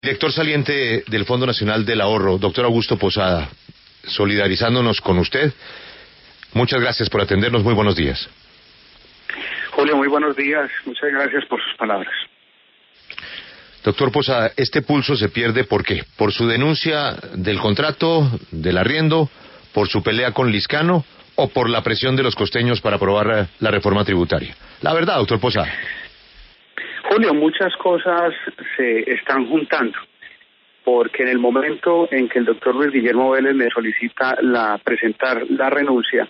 Director saliente del Fondo Nacional del Ahorro, doctor Augusto Posada, solidarizándonos con usted. Muchas gracias por atendernos, muy buenos días. Julio, muy buenos días, muchas gracias por sus palabras. Doctor Posada, este pulso se pierde ¿por qué? ¿Por su denuncia del contrato, del arriendo, por su pelea con Lizcano o por la presión de los costeños para aprobar la reforma tributaria? La verdad, doctor Posada. Julio, muchas cosas se están juntando, porque en el momento en que el doctor Luis Guillermo Vélez me solicita presentar la renuncia,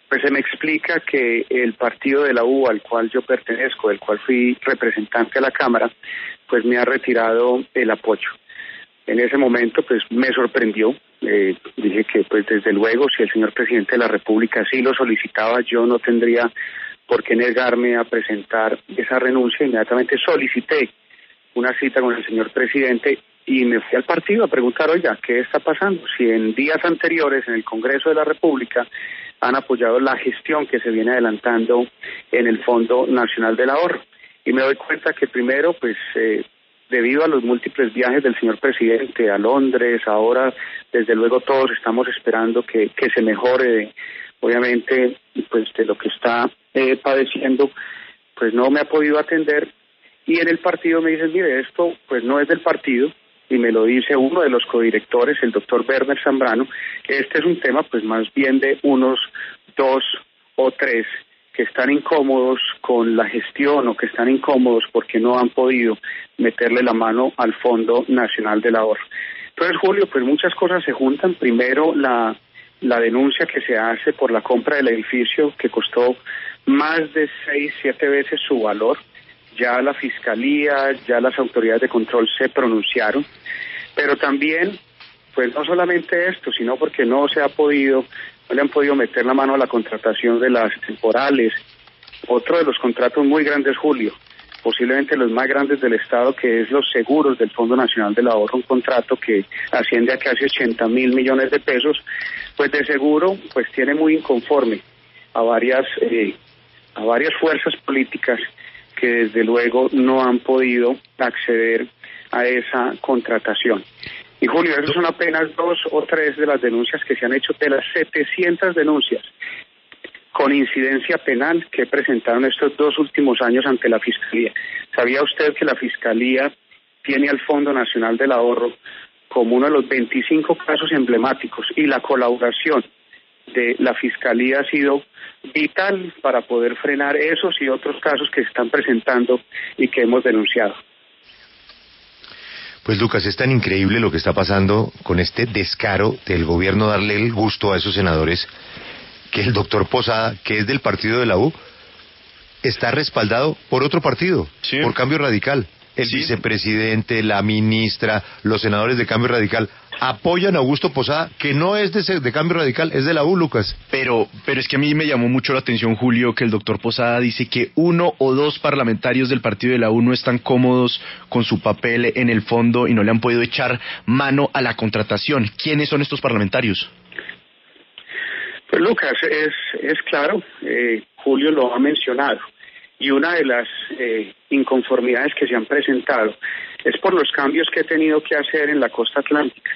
pues se me explica que el partido de la U al cual yo pertenezco, del cual fui representante a la Cámara, pues me ha retirado el apoyo. En ese momento pues me sorprendió, dije que pues desde luego si el señor presidente de la República sí lo solicitaba, yo no tendría por qué negarme a presentar esa renuncia. Inmediatamente solicité una cita con el señor presidente y me fui al partido a preguntar, oiga, ¿qué está pasando? Si en días anteriores en el Congreso de la República han apoyado la gestión que se viene adelantando en el Fondo Nacional del Ahorro. Y me doy cuenta que primero, pues, debido a los múltiples viajes del señor presidente a Londres, ahora, desde luego todos estamos esperando que se mejore, obviamente, pues, de lo que está padeciendo, pues no me ha podido atender. Y en el partido me dicen, mire, esto pues no es del partido, y me lo dice uno de los codirectores, el doctor Werner Zambrano, este es un tema pues más bien de unos 2 o 3 que están incómodos con la gestión o que están incómodos porque no han podido meterle la mano al Fondo Nacional del Ahorro. Entonces, Julio, pues muchas cosas se juntan. Primero, la denuncia que se hace por la compra del edificio, que costó más de 6-7 veces su valor. Ya la Fiscalía, ya las autoridades de control se pronunciaron, pero también, pues no solamente esto, sino porque no le han podido meter la mano a la contratación de las temporales. Otro de los contratos muy grandes, Julio, posiblemente los más grandes del Estado, que es los seguros del Fondo Nacional del Ahorro, un contrato que asciende a casi 80.000 millones de pesos, pues de seguro, pues tiene muy inconforme a varias fuerzas políticas que desde luego no han podido acceder a esa contratación. Y Julio, esas son apenas 2 o 3 de las denuncias que se han hecho de las 700 denuncias con incidencia penal que presentaron estos 2 últimos años ante la Fiscalía. ¿Sabía usted que la Fiscalía tiene al Fondo Nacional del Ahorro como uno de los 25 casos emblemáticos y la colaboración de la Fiscalía ha sido vital para poder frenar esos y otros casos que se están presentando y que hemos denunciado? Pues Lucas, es tan increíble lo que está pasando con este descaro del gobierno darle el gusto a esos senadores, que el doctor Posada, que es del partido de la U, está respaldado por otro partido, sí, por Cambio Radical. El vicepresidente, la ministra, los senadores de Cambio Radical apoyan a Augusto Posada, que no es de Cambio Radical, es de la U, Lucas. Pero es que a mí me llamó mucho la atención, Julio, que el doctor Posada dice que 1 o 2 parlamentarios del partido de la U no están cómodos con su papel en el fondo y no le han podido echar mano a la contratación. ¿Quiénes son estos parlamentarios? Pues Lucas, es claro, Julio lo ha mencionado. Y una de las inconformidades que se han presentado es por los cambios que he tenido que hacer en la costa atlántica.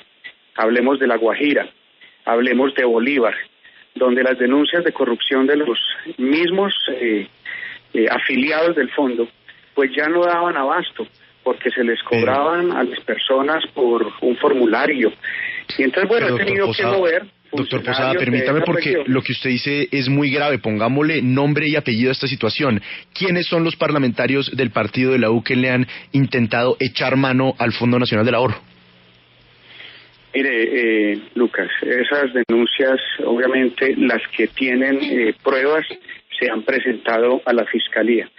Hablemos de La Guajira, hablemos de Bolívar, donde las denuncias de corrupción de los mismos afiliados del fondo, pues ya no daban abasto, porque se les cobraban a las personas por un formulario. Y entonces, bueno, he tenido que mover. Doctor Posada, permítame, porque lo que usted dice es muy grave. Pongámosle nombre y apellido a esta situación. ¿Quiénes son los parlamentarios del partido de la U que le han intentado echar mano al Fondo Nacional del Ahorro? Mire, Lucas, esas denuncias, obviamente, las que tienen pruebas, se han presentado a la Fiscalía.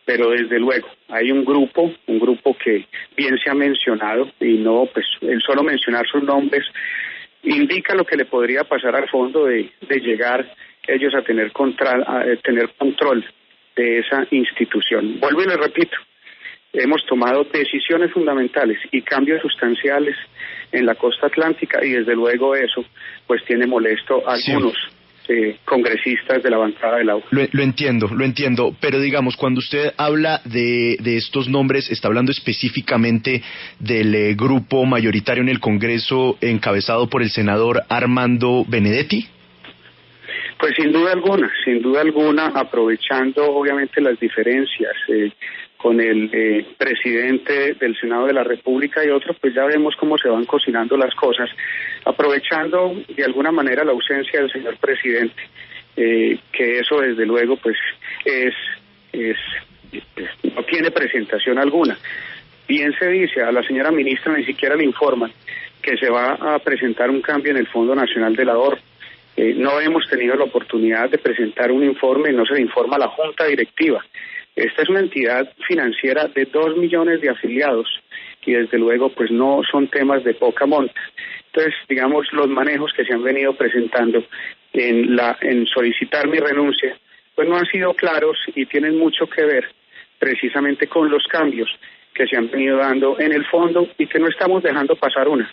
Pero desde luego, hay un grupo que bien se ha mencionado, y no, pues, el solo mencionar sus nombres indica lo que le podría pasar al fondo de llegar ellos a tener control de esa institución. Vuelvo y le repito, hemos tomado decisiones fundamentales y cambios sustanciales en la costa atlántica y desde luego eso pues tiene molesto a algunos congresistas de la bancada de la U. Lo entiendo, pero digamos, cuando usted habla de estos nombres, ¿está hablando específicamente del grupo mayoritario en el Congreso encabezado por el senador Armando Benedetti? Pues sin duda alguna, aprovechando obviamente las diferencias con el presidente del Senado de la República y otros, pues ya vemos cómo se van cocinando las cosas, aprovechando de alguna manera la ausencia del señor presidente, que eso desde luego pues no tiene presentación alguna. Bien se dice, a la señora ministra ni siquiera le informan que se va a presentar un cambio en el Fondo Nacional del Ahorro. No hemos tenido la oportunidad de presentar un informe, no se le informa a la Junta Directiva. Esta es una entidad financiera de 2 millones de afiliados y desde luego pues no son temas de poca monta. Entonces, digamos, los manejos que se han venido presentando en solicitar mi renuncia, pues no han sido claros y tienen mucho que ver precisamente con los cambios que se han venido dando en el fondo y que no estamos dejando pasar una.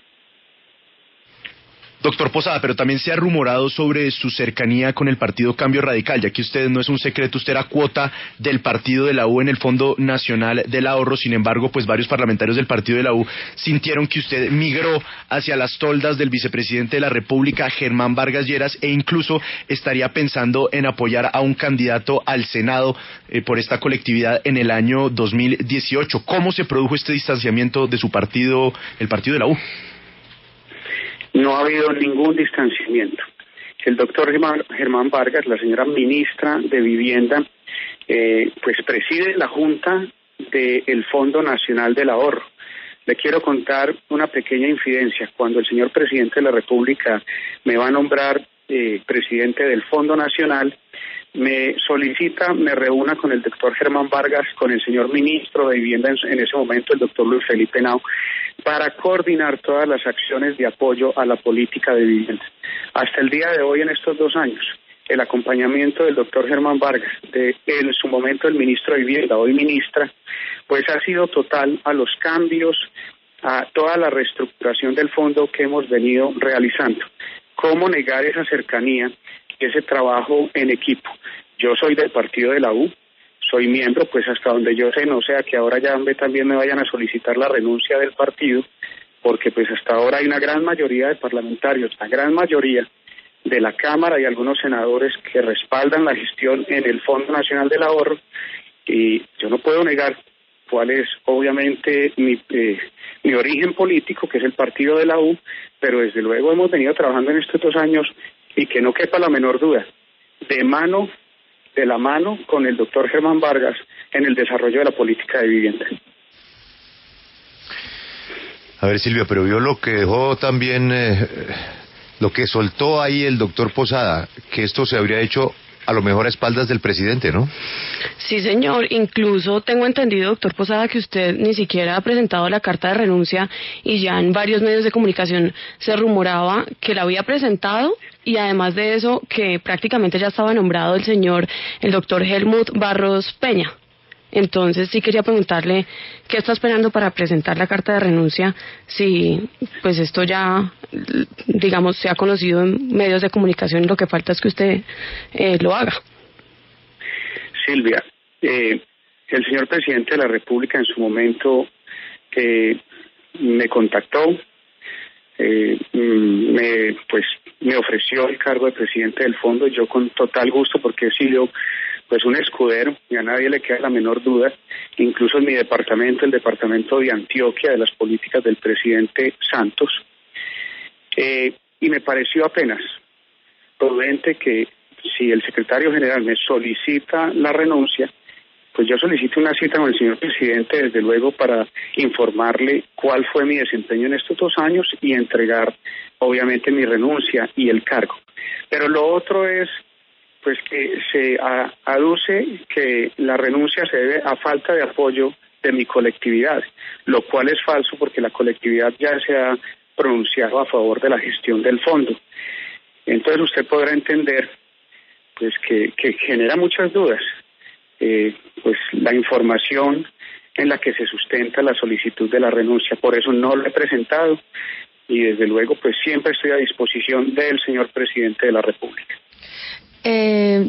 Doctor Posada, pero también se ha rumorado sobre su cercanía con el partido Cambio Radical, ya que usted, no es un secreto, usted era cuota del partido de la U en el Fondo Nacional del Ahorro. Sin embargo, pues varios parlamentarios del partido de la U sintieron que usted migró hacia las toldas del vicepresidente de la República, Germán Vargas Lleras, e incluso estaría pensando en apoyar a un candidato al Senado por esta colectividad en el año 2018. ¿Cómo se produjo este distanciamiento de su partido, el partido de la U? No ha habido ningún distanciamiento. El doctor Germán Vargas, la señora ministra de Vivienda, pues preside la Junta del Fondo Nacional del Ahorro. Le quiero contar una pequeña infidencia. Cuando el señor presidente de la República me va a nombrar presidente del Fondo Nacional, me solicita, me reúna con el doctor Germán Vargas, con el señor ministro de Vivienda en ese momento, el doctor Luis Felipe Henao, para coordinar todas las acciones de apoyo a la política de vivienda. Hasta el día de hoy, en estos 2 años, el acompañamiento del doctor Germán Vargas, en su momento el ministro de Vivienda, hoy ministra, pues ha sido total a los cambios, a toda la reestructuración del fondo que hemos venido realizando. ¿Cómo negar esa cercanía, ese trabajo en equipo? Yo soy del partido de la U, soy miembro, pues hasta donde yo sé, no sea que ahora ya también me vayan a solicitar la renuncia del partido, porque pues hasta ahora hay una gran mayoría de parlamentarios, la gran mayoría de la Cámara y algunos senadores que respaldan la gestión en el Fondo Nacional del Ahorro, y yo no puedo negar cuál es obviamente mi origen político, que es el partido de la U, pero desde luego hemos venido trabajando en estos 2 años y que no quepa la menor duda, de la mano con el doctor Germán Vargas en el desarrollo de la política de vivienda. A ver, Silvia, pero vio lo que dejó también, lo que soltó ahí el doctor Posada, que esto se habría hecho a lo mejor a espaldas del presidente, ¿no? Sí, señor. Incluso tengo entendido, doctor Posada, que usted ni siquiera ha presentado la carta de renuncia y ya en varios medios de comunicación se rumoraba que la había presentado y además de eso que prácticamente ya estaba nombrado el doctor Helmut Barros Peña. Entonces sí quería preguntarle qué está esperando para presentar la carta de renuncia, si pues esto ya, digamos, se ha conocido en medios de comunicación, lo que falta es que usted lo haga. Silvia, el señor presidente de la República en su momento me contactó, me ofreció el cargo de presidente del fondo, y yo con total gusto, porque he sido pues un escudero y a nadie le queda la menor duda, incluso en mi departamento, el departamento de Antioquia, de las políticas del presidente Santos, y me pareció apenas prudente que si el secretario general me solicita la renuncia, pues yo solicito una cita con el señor presidente, desde luego, para informarle cuál fue mi desempeño en estos 2 años y entregar, obviamente, mi renuncia y el cargo. Pero lo otro es pues que se aduce que la renuncia se debe a falta de apoyo de mi colectividad, lo cual es falso porque la colectividad ya se ha pronunciado a favor de la gestión del fondo. Entonces usted podrá entender pues que genera muchas dudas, pues la información en la que se sustenta la solicitud de la renuncia. Por eso no lo he presentado y desde luego pues siempre estoy a disposición del señor presidente de la República.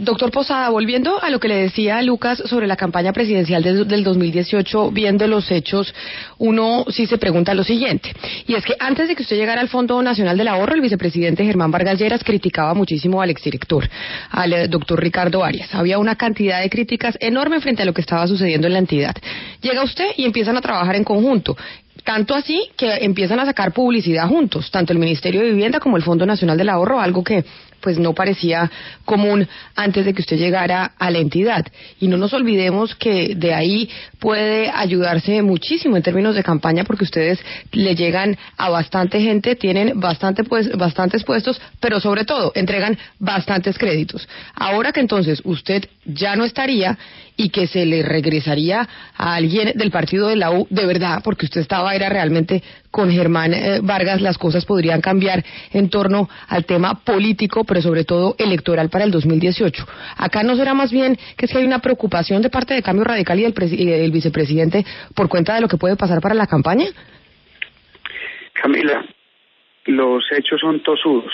Doctor Posada, volviendo a lo que le decía Lucas sobre la campaña presidencial del 2018, viendo los hechos, uno sí se pregunta lo siguiente, y es que antes de que usted llegara al Fondo Nacional del Ahorro, el vicepresidente Germán Vargas Lleras criticaba muchísimo al exdirector, al doctor Ricardo Arias. Había una cantidad de críticas enorme frente a lo que estaba sucediendo en la entidad. Llega usted y empiezan a trabajar en conjunto. Tanto así que empiezan a sacar publicidad juntos, tanto el Ministerio de Vivienda como el Fondo Nacional del Ahorro, algo que pues no parecía común antes de que usted llegara a la entidad. Y no nos olvidemos que de ahí puede ayudarse muchísimo en términos de campaña, porque ustedes le llegan a bastante gente, tienen bastantes puestos, pero sobre todo entregan bastantes créditos. Ahora que entonces usted ya no estaría y que se le regresaría a alguien del partido de la U, de verdad, porque usted era realmente con Germán Vargas, las cosas podrían cambiar en torno al tema político, pero sobre todo electoral para el 2018. ¿Acá no será más bien que es que hay una preocupación de parte de Cambio Radical y del vicepresidente por cuenta de lo que puede pasar para la campaña? Camila, los hechos son tosudos.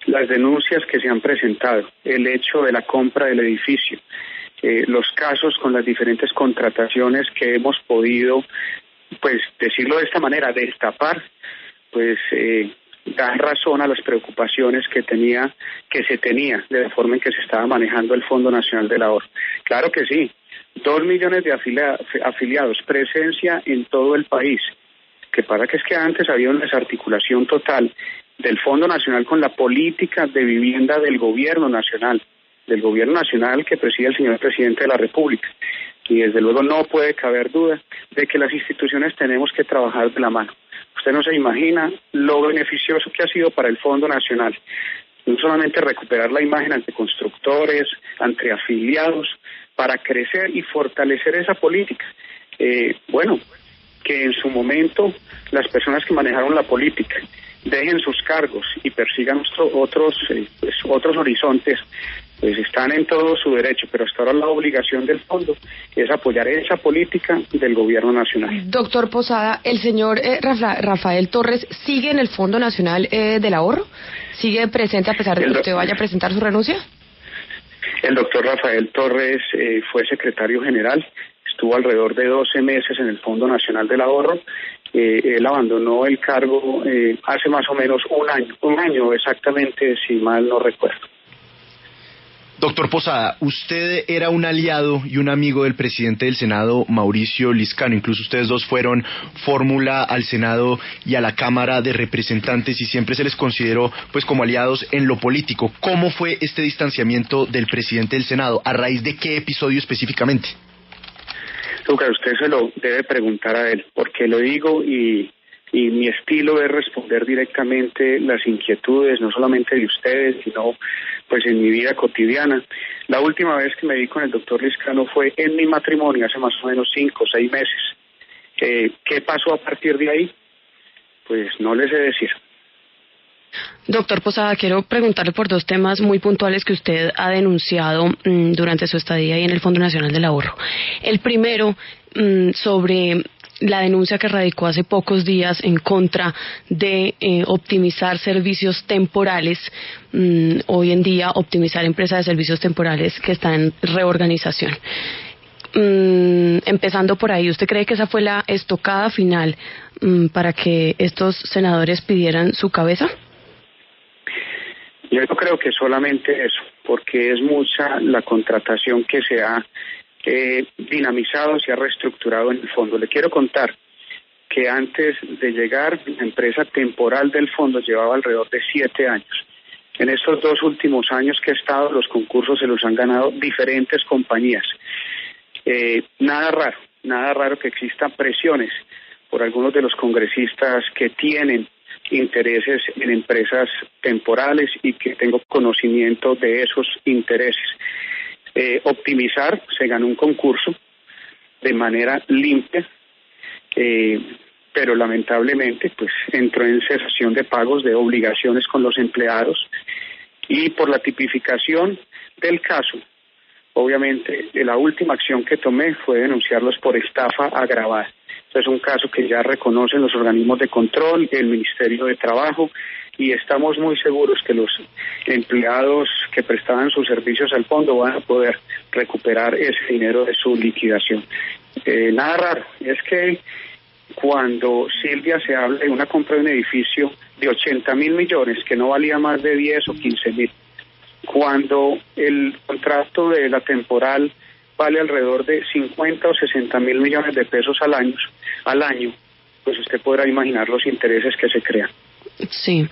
Las denuncias que se han presentado, el hecho de la compra del edificio, los casos con las diferentes contrataciones que hemos podido, pues decirlo de esta manera, destapar, pues dan razón a las preocupaciones que se tenía de la forma en que se estaba manejando el Fondo Nacional del Ahorro. Claro que sí, 2 millones de afiliados, presencia en todo el país. Que para que es que antes había una desarticulación total del Fondo Nacional con la política de vivienda del Gobierno Nacional que preside el señor Presidente de la República. Y desde luego no puede caber duda de que las instituciones tenemos que trabajar de la mano. Usted no se imagina lo beneficioso que ha sido para el Fondo Nacional, no solamente recuperar la imagen ante constructores, ante afiliados, para crecer y fortalecer esa política. Que en su momento las personas que manejaron la política dejen sus cargos y persigan otros horizontes, pues están en todo su derecho, pero hasta ahora la obligación del fondo es apoyar esa política del Gobierno Nacional. Doctor Posada, ¿el señor Rafael Torres sigue en el Fondo Nacional del Ahorro? ¿Sigue presente a pesar de que usted vaya a presentar su renuncia? El doctor Rafael Torres fue secretario general, estuvo alrededor de 12 meses en el Fondo Nacional del Ahorro. Él abandonó el cargo hace más o menos un año exactamente, si mal no recuerdo. Doctor Posada, usted era un aliado y un amigo del presidente del Senado, Mauricio Lizcano. Incluso ustedes dos fueron fórmula al Senado y a la Cámara de Representantes y siempre se les consideró pues como aliados en lo político. ¿Cómo fue este distanciamiento del presidente del Senado? ¿A raíz de qué episodio específicamente? Lucas, usted se lo debe preguntar a él, porque lo digo y mi estilo es responder directamente las inquietudes, no solamente de ustedes, sino pues en mi vida cotidiana. La última vez que me vi con el doctor Lizcano fue en mi matrimonio, hace más o menos 5 o 6 meses. ¿Qué pasó a partir de ahí? Pues no les sé decir. Doctor Posada, quiero preguntarle por 2 temas muy puntuales que usted ha denunciado durante su estadía ahí en el Fondo Nacional del Ahorro. El primero, sobre la denuncia que radicó hace pocos días en contra de optimizar servicios temporales, hoy en día optimizar empresas de servicios temporales que están en reorganización. Empezando por ahí, ¿usted cree que esa fue la estocada final para que estos senadores pidieran su cabeza? Yo no creo que solamente eso, porque es mucha la contratación que se ha dinamizado, se ha reestructurado en el fondo. Le quiero contar que antes de llegar, la empresa temporal del fondo llevaba alrededor de 7 años. En estos 2 últimos años que he estado, los concursos se los han ganado diferentes compañías. Nada raro que existan presiones por algunos de los congresistas que tienen intereses en empresas temporales y que tengo conocimiento de esos intereses. Optimizar, se ganó un concurso de manera limpia, pero lamentablemente pues entró en cesación de pagos de obligaciones con los empleados y por la tipificación del caso, obviamente la última acción que tomé fue denunciarlos por estafa agravada. Es un caso que ya reconocen los organismos de control, el Ministerio de Trabajo, y estamos muy seguros que los empleados que prestaban sus servicios al fondo van a poder recuperar ese dinero de su liquidación. Nada raro, es que cuando Silvia se habla de una compra de un edificio de 80.000 millones, que no valía más de 10 o 15.000, cuando el contrato de la temporal vale alrededor de 50 o 60.000 millones de pesos al año, pues usted podrá imaginar los intereses que se crean. Sí.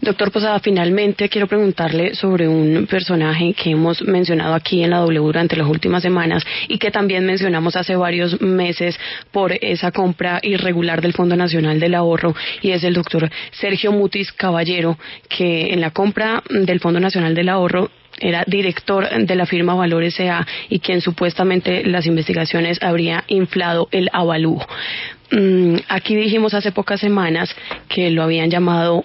Doctor Posada, finalmente quiero preguntarle sobre un personaje que hemos mencionado aquí en la W durante las últimas semanas y que también mencionamos hace varios meses por esa compra irregular del Fondo Nacional del Ahorro, y es el doctor Sergio Mutis Caballero, que en la compra del Fondo Nacional del Ahorro era director de la firma Valor S.A. y quien supuestamente las investigaciones habría inflado el avalúo. Aquí dijimos hace pocas semanas que lo habían llamado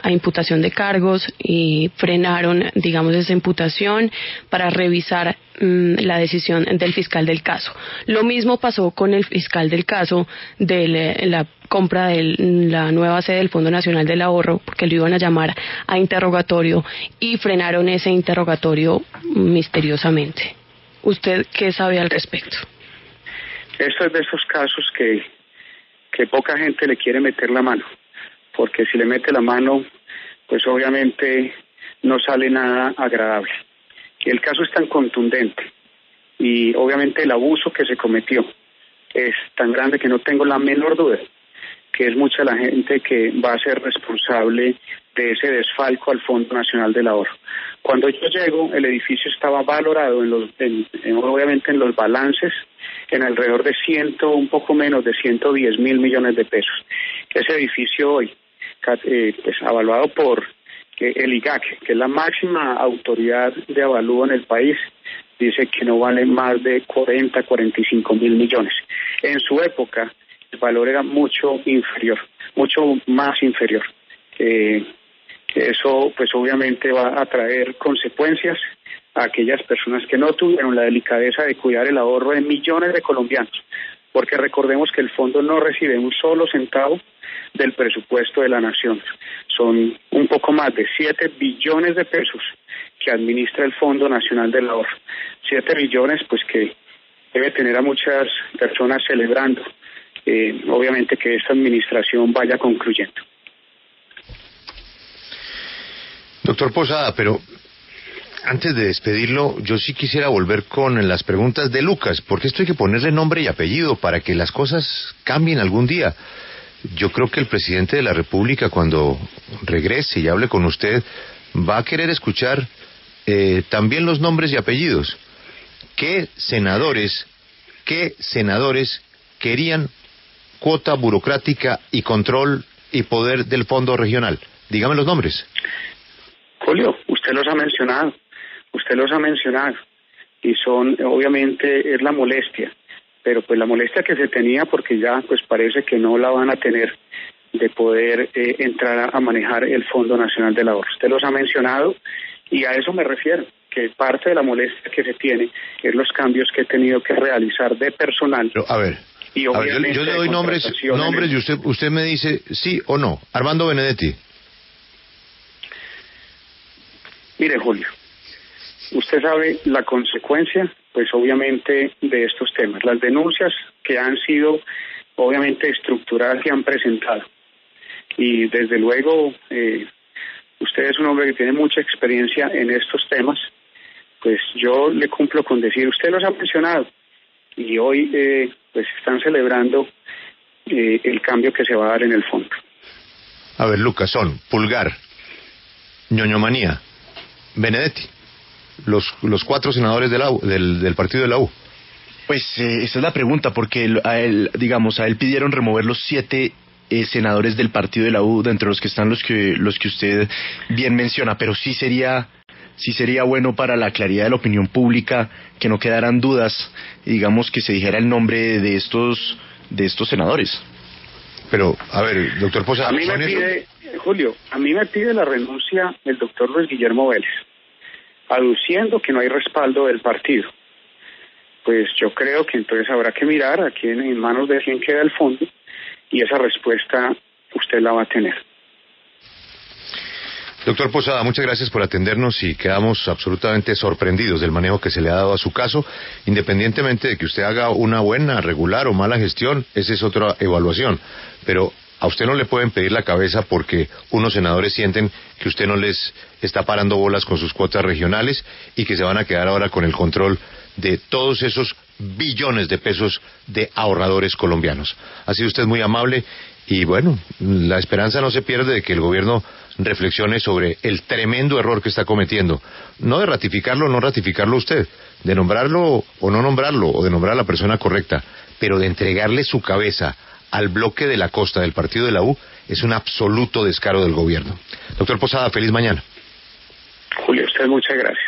a imputación de cargos y frenaron, digamos, esa imputación para revisar la decisión del fiscal del caso. Lo mismo pasó con el fiscal del caso de la compra de la nueva sede del Fondo Nacional del Ahorro, porque lo iban a llamar a interrogatorio y frenaron ese interrogatorio misteriosamente. ¿Usted qué sabe al respecto? Esto es de esos casos que poca gente le quiere meter la mano, porque si le mete la mano, pues obviamente no sale nada agradable. El caso es tan contundente y obviamente el abuso que se cometió es tan grande que no tengo la menor duda que es mucha la gente que va a ser responsable de ese desfalco al Fondo Nacional del Ahorro. Cuando yo llego, el edificio estaba valorado obviamente en los balances en alrededor de un poco menos de 110.000 millones de pesos. Ese edificio hoy, pues avaluado por el IGAC, que es la máxima autoridad de avalúo en el país, dice que no vale más de 45.000 millones. En su época, el valor era mucho más inferior. Eso pues obviamente va a traer consecuencias a aquellas personas que no tuvieron la delicadeza de cuidar el ahorro de millones de colombianos, porque recordemos que el fondo no recibe un solo centavo del presupuesto de la nación. Son un poco más de 7 billones de pesos que administra el Fondo Nacional del Ahorro. 7 billones pues que debe tener a muchas personas celebrando obviamente que esta administración vaya concluyendo. Doctor Posada, pero antes de despedirlo, yo sí quisiera volver con las preguntas de Lucas, porque esto hay que ponerle nombre y apellido para que las cosas cambien algún día. Yo creo que el presidente de la República, cuando regrese y hable con usted, va a querer escuchar también los nombres y apellidos. ¿Qué senadores querían cuota burocrática y control y poder del fondo regional? Dígame los nombres. Julio, usted los ha mencionado y son, obviamente, es la molestia, pero pues la molestia que se tenía, porque ya pues parece que no la van a tener, de poder entrar a manejar el Fondo Nacional del Ahorro. Usted los ha mencionado y a eso me refiero, que parte de la molestia que se tiene es los cambios que he tenido que realizar de personal. Pero, a ver, yo le doy nombres y usted me dice sí o no. Armando Benedetti. Mire, Julio, usted sabe la consecuencia, pues obviamente, de estos temas. Las denuncias que han sido, obviamente, estructuradas y han presentado. Y desde luego, usted es un hombre que tiene mucha experiencia en estos temas, pues yo le cumplo con decir, usted los ha mencionado, y hoy pues están celebrando el cambio que se va a dar en el fondo. A ver, Lucas, son Pulgar, Ñoño Manía, Benedetti, los 4 senadores del partido de la U. Pues esa es la pregunta, porque a él pidieron remover los 7 senadores del partido de la U, de entre los que están los que usted bien menciona, pero sí sería bueno para la claridad de la opinión pública que no quedaran dudas, y digamos que se dijera el nombre de estos senadores. Pero, a ver, doctor Posada, Julio, a mí me pide la renuncia el doctor Luis Guillermo Vélez, aduciendo que no hay respaldo del partido. pues yo creo que entonces habrá que mirar a quién, en manos de quién queda el fondo, y esa respuesta usted la va a tener. Doctor Posada, muchas gracias por atendernos y quedamos absolutamente sorprendidos del manejo que se le ha dado a su caso, independientemente de que usted haga una buena, regular o mala gestión, esa es otra evaluación, pero a usted no le pueden pedir la cabeza porque unos senadores sienten que usted no les está parando bolas con sus cuotas regionales y que se van a quedar ahora con el control de todos esos billones de pesos de ahorradores colombianos. Ha sido usted muy amable y bueno, la esperanza no se pierde de que el gobierno reflexione sobre el tremendo error que está cometiendo. No de ratificarlo o no ratificarlo usted, de nombrarlo o no nombrarlo, o de nombrar a la persona correcta, pero de entregarle su cabeza al bloque de la costa del partido de la U es un absoluto descaro del gobierno. Doctor Posada, feliz mañana. Julio, usted muchas gracias.